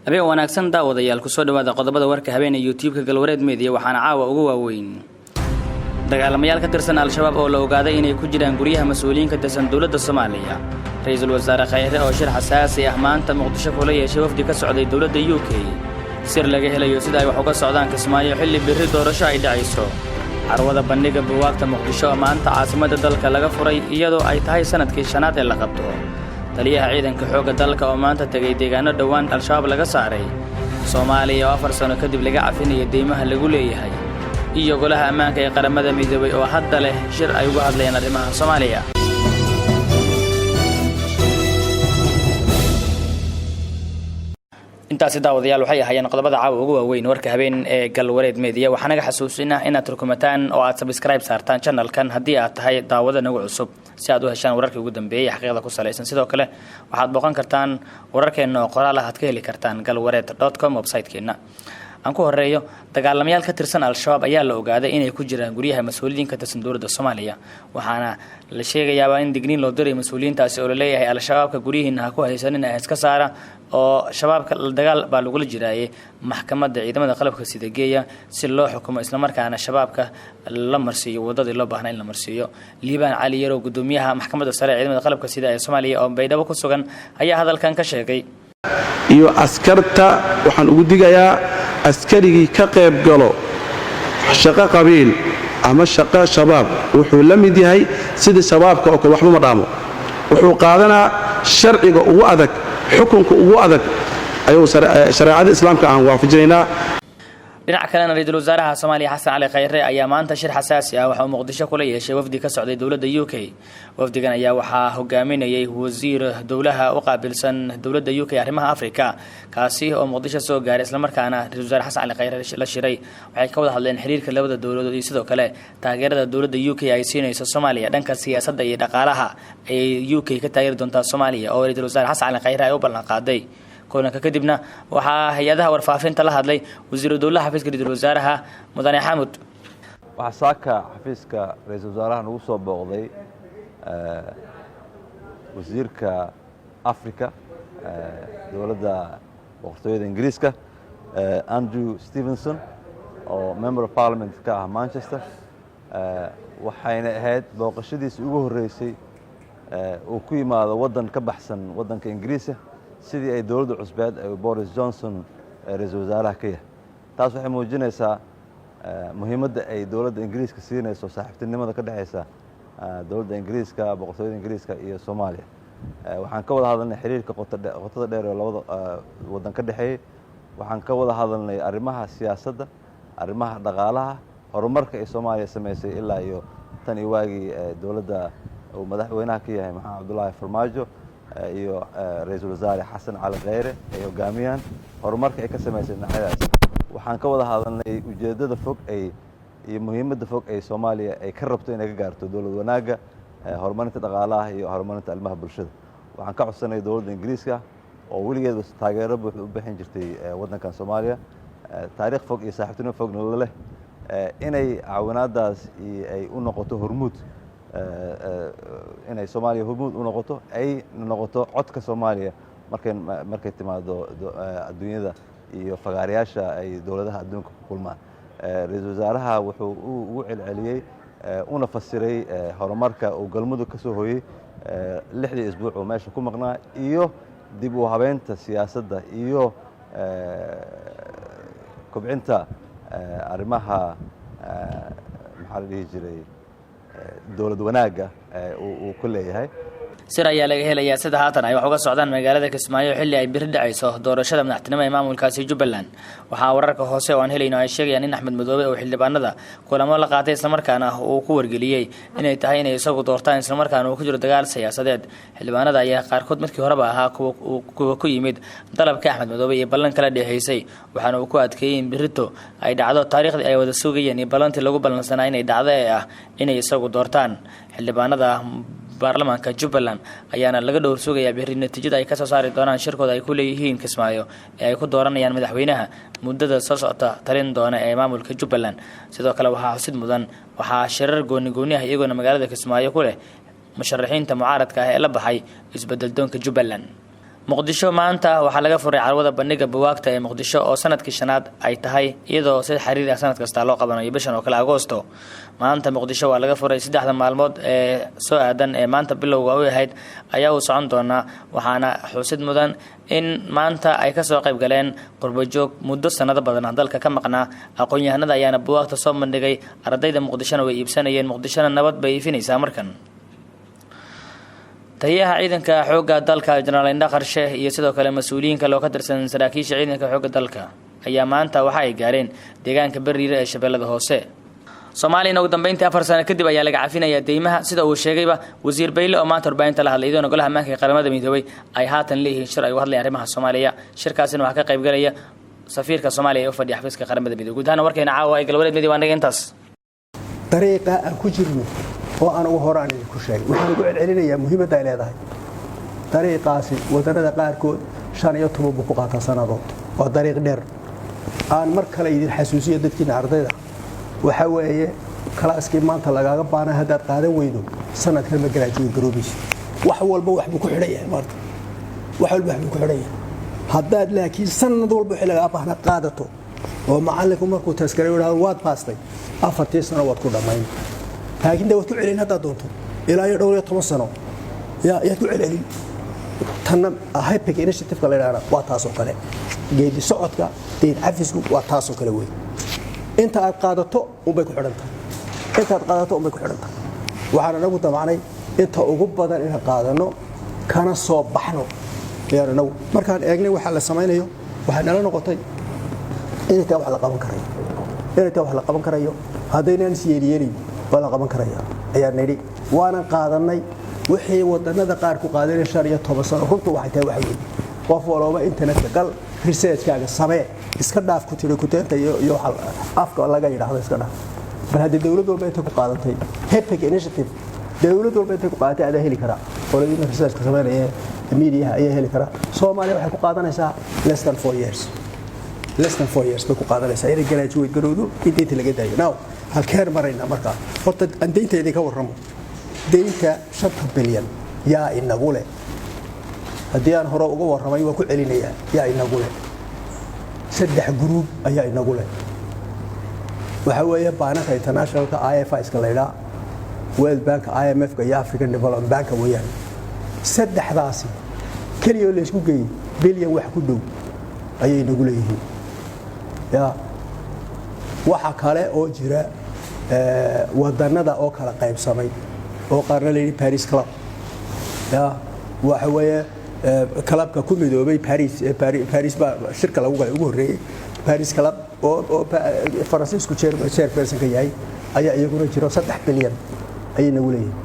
habeen wanaagsan daawadayaal ku soo dhawaada qodobada warka habeenka YouTube-ka galwareed media waxaana caawa ugu waaweyn dagaalamayaal ka tirsan al-shabaab oo la ogaaday inay ku jiraan guryaha mas'uuliyiin ka tirsan dawladda Soomaaliya ra'iisul wasaare Khayre oo shir xasaasi ah maanta Muqdisho kula yeeshay wafdi ka socday dawladda UK sir laga helayo sida ay wax uga socdaan Kismaayo xilli birri doorasho ay dhacayso carwada bandhiga buugaagta Muqdisho maanta caasimada dalka laga furay iyadoo ay tahay sanadkii shanaad ee la qabto taliyaha ciidanka xoogga dalka oo maanta tagay deegaano dhawaan al-shabaab laga saaray Soomaaliya oo 4 sano kadib laga cafinayay deymaha lagu leeyahay iyo golaha ammaanka ee qaramada midoobay oo hadda leh shir ay uga hadlayaan arrimaha Soomaaliya intaasi daawadayaal waxay ahaayeen qodobada caawa ugu waaweyn warka habeen ee galwareed media waxaan naga xasuusinaa inaad turkumataan oo aad subscribe saartaan channelkan haddii aad tahay daawada nagu cusub si aad u heshaan wararkii ugu dambeeyay xaqiiqada ku saleysan sidoo kale waxaad booqan kartaan wararkeena oo qoraal ah aad ka heli kartaan galwareed.com website-keena aan ku horeeyo dagaalamayaal ka tirsan al-shabaab ayaa la ogaaday inay ku jiraan guryaha mas'uuliyiin ka tirsan dawladda Soomaaliya waxaana la sheegayaa in digniin loo diray mas'uuliyiintaasi oo la leeyahay al-shabaabka guryihiina ha ku haysanin ay iska saara oo shabaabka dagaal baa lagu jiraayay maxkamadda ciidamada qalabka sida geeya si loo xukumo isla markaana shabaabka la marsiyo wadadii loo baahnaa in la marsiyo Liibaan Cali Yaro gudoomiyaha maxkamadda sare ee ciidamada qalabka sida ee Soomaaliya oo Baydhabo ku sugan ayaa hadalkan ka sheegay iyo askarta waxaan ugu digayaa askarigii ka qayb galo shaqo qabiil ama shaqo shabaab wuxuu la mid yahay sida shabaabka oo kale waxba ma dhaamo wuxuu qaadanaa sharciga ugu adag xukunka ugu adag ayuu shariicada islaamka aan waafajinaynaa dhinaca kalena ra'iisul wasaaraha Soomaaliya Xasan Cali Khayre ayaa maanta shir xasaasi ah waxa uu Muqdisho kula yeeshay wafdi ka socday dawladda UK wafdigan ayaa waxa hogaaminayay wasiir dawlaha u qaabilsan dawladda UK arrimaha Afrika kaasi oo Muqdisho soo gaaray isla markaana ra'iisul wasaare Xasan Cali Khayre la shiray waxay ka wada hadleen xiriirka labada dawladood iyo sidoo kale taageerada dawladda UK ay siinayso Soomaaliya dhanka siyaasadda iyo dhaqaalaha ay UK ka taageeri doontaa Soomaaliya oo ra'iisul wasaare Xasan Cali Khayre ay u ballan qaaday kulanka kadibna waxa hay'adaha warfaafinta la hadlay wasiir dawladda xafiiska ra'iisul wasaaraha Mudane Xamud waxa saaka xafiiska ra'iisul wasaaraha nagu soo booqday wasiirka Afrika dawladda boqortooyada Ingiriiska Andrew Stevenson oo member of parliament ka ah Manchester waxayna ahayd booqashadiisii ugu horeysay oo ku yimaado wadan ka baxsan wadanka Ingiriiska sidii ay dawladda cusbeed ay Boris Johnson ra'iisul wasaaraha ka yahay taas waxay muujinaysaa muhiimadda ay dawladda Ingiriiska siinayso saaxiibtinimada ka dhaxaysa dawladda Ingiriiska boqortooyada Ingiriiska iyo Soomaaliya waxaan ka wada hadalnay xiriirka qotada dheer ee labada wadan ka dhaxeeyay waxaan ka wada hadalnay arrimaha siyaasadda arrimaha dhaqaalaha horumarka ay Soomaaliya sameysay ilaa iyo tan iyo waagii dawladda uu madaxweynaha ka yahay Maxamed Abdullaahi Farmaajo iyo ra'iisul wasaare Xasan Cali Khayre ay hogaamiyaan horumarka ay ka sameysay dhinacyadaas waxaan ka wada hadalnay ujeedada fog iyo muhiimadda fog ay Soomaaliya ay ka rabto inay ka gaarto dawlad wanaaga horumarinta dhaqaalaha iyo horumarinta arrimaha bulshada waxaan ka codsanay dawladda Ingiriiska oo weligeed taageero buuxda u bixin jirtay wadankan Soomaaliya taariikh fog iyo saaxiibtinimo fogna leh inay caawinaadaas ay u noqoto hormuud inay Soomaaliya hormuud u noqoto ay noqoto codka Soomaaliya markay timaado adduunyada iyo fagaarayaasha ay dawladaha adduunka ku kulmaan ra'iisul wasaaraha wuxuu ugu celceliyay una fasiray horumarka uu galmudug ka soo hooyay 6 isbuuc oo meesha ku maqnaa iyo dib u habeynta siyaasadda iyo kobcinta arrimaha maxaa la dhihi jiray dawlad wanaaga uu ku leeyahay sir ayaa laga helayaa sida haatan ay wax uga socdaan magaalada Kismaayo xilli ay bir dhacayso doorashada madaxtinimo ee maamulkaasi Jubbaland waxa wararka hoose oo aan helayno ay sheegayaan in Axmed Madoobe oo xildhibaanada kulamo la qaatay isla markaana uu ku wargeliyay inay tahay inay isagu doortaan isla markaana uu ku jiro dagaal siyaasadeed xildhibaanada ayaa qaarkood markii horeba ahaa kuwa ku yimid dalabka Axmed Madoobe iyo ballan kala dhaxaysay waxaana uu ku adkeeyay in birito ay dhacdo taariikhda ay wada sugayeen iyo ballantii lagu ballansanaa inay dhacdo ee ah inay isagu doortaan xildhibaanada baarlamaanka Jubbaland ayaana laga dhowr sugayaa bixin natiijada ay ka soo saari doonaan shirkooda ay ku leeyihiin Kismaayo ee ay ku dooranayaan madaxweynaha muddada soo socota talin doona ee maamulka Jubbaland sidoo kale waxa xusid mudan waxa shirar gooni ah iyagoo magaalada Kismaayo ku leh musharaxiinta mucaaradka ah ee la baxay isbedel doonka Jubbaland muqdisho maanta waxaa laga furay carwada bandhiga buugaagta ee muqdisho oo sanadkii shanaad ay tahay iyadoo si xiriir ah sanad kasta loo qabanayo bishan oo kale Agoosto. maanta muqdisho waa laga furay 3 maalmood ee soo aadan ee maanta bilowga u ahayd ayaa uu socon doona waxaana xusid mudan in maanta ay ka soo qayb galeen qurbo joog muddo sanado badan dalka ka maqnaa aqoon-yahanada ayaana buugaagta soo bandhigay ardayda muqdishona way iibsanayeen muqdishona nabad bay iifinaysaa markan taliyaha ciidanka xoogga dalka General Indha Qarshe iyo sidoo kale mas'uuliyiin kale oo ka tirsan saraakiisha ciidanka xoogga dalka ayaa maanta waxa ay gaareen deegaanka Bariire ee Shabeellada Hoose. Soomaaliya ugu dambeyntii 4 sano kadib ayaa laga cafinayaa deymaha sida uu sheegayba wasiir Bayle oo maanta warbaahinta la hadlay idoo golaha ammaanka ee qaramada midoobay ay haatan leeyihiin shir ay u hadlayaan arrimaha Soomaaliya. shirkaasina waxa ka qayb galaya safiirka Soomaaliya ee u fadhiya xafiiska qaramada midoobay. guud ahaan warkayna caawa ay galwareed midii waan intaas dariiqa aan ku jirno oo aan ugu horaan ku sheegay waxaan ugu celcelinayaa muhiimadda ay leedahay dariiqaasi wadanada qaarkood 15 buu ku qaataa sanadood waa dariiq dheer aan mar kale idin xasuusiyo dadkiina ardayda waxa weeye kalaaskii maanta lagaaga baana hadaad qaadan weydo sanadkan ma garaajiin garoobiis wax walba wax buu ku xidhan yahay maanta wax walba wax buu ku xidhan yahay haddaad laakiin sanad walba wixii lagaa baahna qaadato oo macallinku markuu taskaray yiraahdo waad baastay 4 sano waad ku dhamayn laakiin daawad ku celin hadda doonto ilaa iyo dhowr iyo 10 sano yaa ku celin tanna hypic initiative kale leeyahay waa taas oo kale geedi socodka deed cafisku waa taas oo kale weey inta aad qaadato bay ku xidhantahay inta aad qaadato bay ku xidhantahay waxaan anagu damacnay inta ugu badan in qaadano kana soo baxno yaarna markaan eegnay waxa la sameeyo waxa nala noqotay inta wax la qaban karayo inta wax la qaban karayo hadaynan siyeeliyeen baa la qaban karayaa ayaa nidhi waana qaadanay wixii wadanada qaar ku qaadanay 15 sano runtu waxay tahay wax weyn qof walba internetka gal research-kaaga samee iska dhaaf ku tiro ku teenta iyo afka laga yiraahdo iska dhaaf bal hadii dawladdu walba inta ku qaadatay HEPIC initiative dawladdu walba inta ku qaadatay aad heli karaa qoladii research-ka sameeyay media ayaa heli karaa Soomaaliya waxay ku qaadanaysaa less than 4 years bay ku qaadanaysaa inay graduate garowdo inta laga daayo now halkeen marayna marka horta andeynteedii ka warramo deynta 5 bilyan yaa inagu leh haddii aan hore uga warramay waa ku celinayaa yaa inagu leh 3 group ayaa inagu leh waxa weeye baanka internationalka IFI iska leeyahay World Bank IMF ka iyo African Development Bank weeyaan saddexdaasi kaliya la isku geeyay bilyan wax ku dhow ayay inagu leeyihiin yaa waxa kale oo jira wadanada oo kala qaybsamay oo qaarna leeyahay Paris Club yaa waxa weeye clubka ku midoobay Paris ba shirka lagu galay ugu horeeyay Paris Club oo Francisco chairperson ka yahay ayaa iyaguna jiro 3 bilyan ayay nagu leeyihiin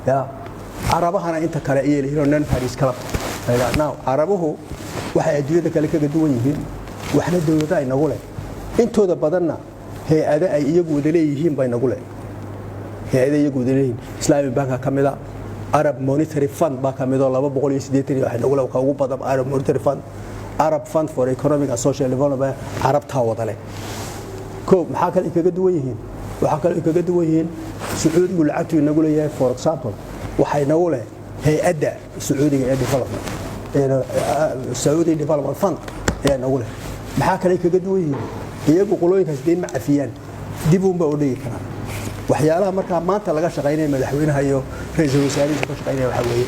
yaa arabahana inta kale ay leeyihiin Paris Club now arabuhu waxay adduunyada kale kaga duwan yihiin waxna dawladda ay nagu leh intooda badanna hay'ada ay iyagu wada leeyihiin bay nagu leh hay'ada iyagu wada leeyihiin Islamic Bank kamida Arab Monetary Fund ba kamida 280 waxay nagu leh ka ugu badan Arab Monetary Fund Arab Fund for Economic and Social Development Arabta wada leh koob maxaa kale kaga duwan yihiin waxa kale kaga duwan yihiin Sacuudigu lacagtu nagu leeyahay for example waxay nagu leh hay'ada Sacuudiga ee development Saudi Development Fund ee nagu leh maxaa kale kaga duwan yihiin iyagu qolooyinkaas deyn ma afiyaan dib uun ba u dhigi karaan waxyaalaha marka maanta laga shaqeynay madaxweynaha iyo ra'iisul wasaaraha ka shaqeynay waxa weeye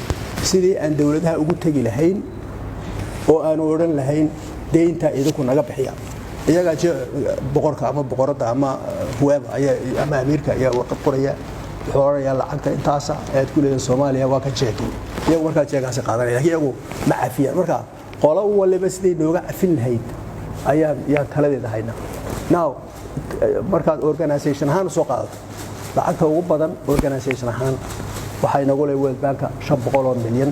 sidii aan dawladaha ugu tagi lahayn oo aan oran lahayn deynta idinku naga bixiya iyaga boqorka ama boqorada ama whoever ama ameerika ayaa waqti qoraya xooraya lacagta intaas aad ku leedahay Soomaaliya waa ka jeeday iyagu marka jeegaasi qaadanaya iyagu ma afiyaan marka qolo waliba sidii nooga afin lahayd ayaa taladeeda hayna now markaad organization ahaan soo qaadato lacagta ugu badan organization ahaan waxay nagu leeyahay World Bank 500 milyan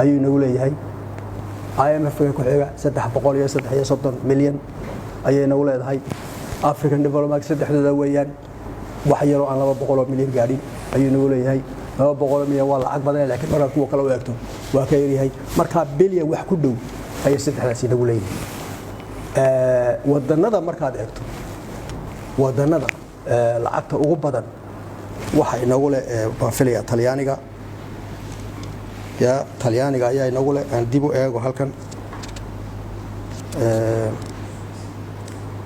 ayuu nagu leeyahay IMF ku xiga 330 milyan ayay nagu leedahay African Development saddexdooda weeyaan wax yar oo aan 200 milyan gaadhin ayuu nagu leeyahay 200 milyan waa lacag badan laakiin marka kuwa kale u eegto waa ka yaryahay marka bilyan wax ku dhow ayay saddexdaasi nagu leeyahay wadanada markaad eegto wadanada lacagta ugu badan waxa inagu leh Bafiliya Talyaaniga ya talyaaniga ayaa inagu leh aan dib u eego halkan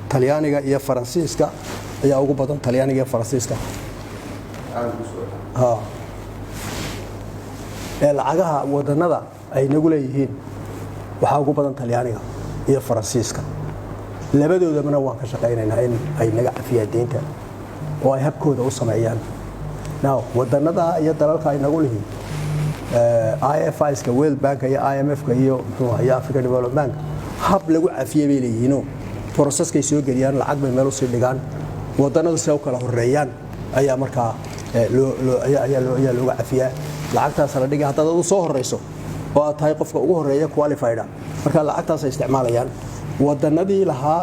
talyaaniga iyo faransiiska ayaa ugu badan talyaaniga iyo faransiiska lacagaha wadanada ay nagu leeyihiin waxaa ugu badan talyaaniga iyo faransiiska labadoodana waan ka shaqaynaynaa in ay naga cafiyaan deynta oo ay habkooda u sameeyaan wadanada iyo dalalka ay nagu leeyihiin IFIska World Bank iyo IMFka iyo Africa Development Bank hab lagu cafiyay bay leeyihiin processkay soo geliyaan lacag bay meel u sii dhigaan wadanadu si ay u kala horeeyaan ayaa markaa looga cafiyaa lacagtaas la dhigay haddaad u soo horeyso oo aad tahay qofka ugu horeeya qualified marka lacagtaas ay isticmaalayaan wadanadii lahaa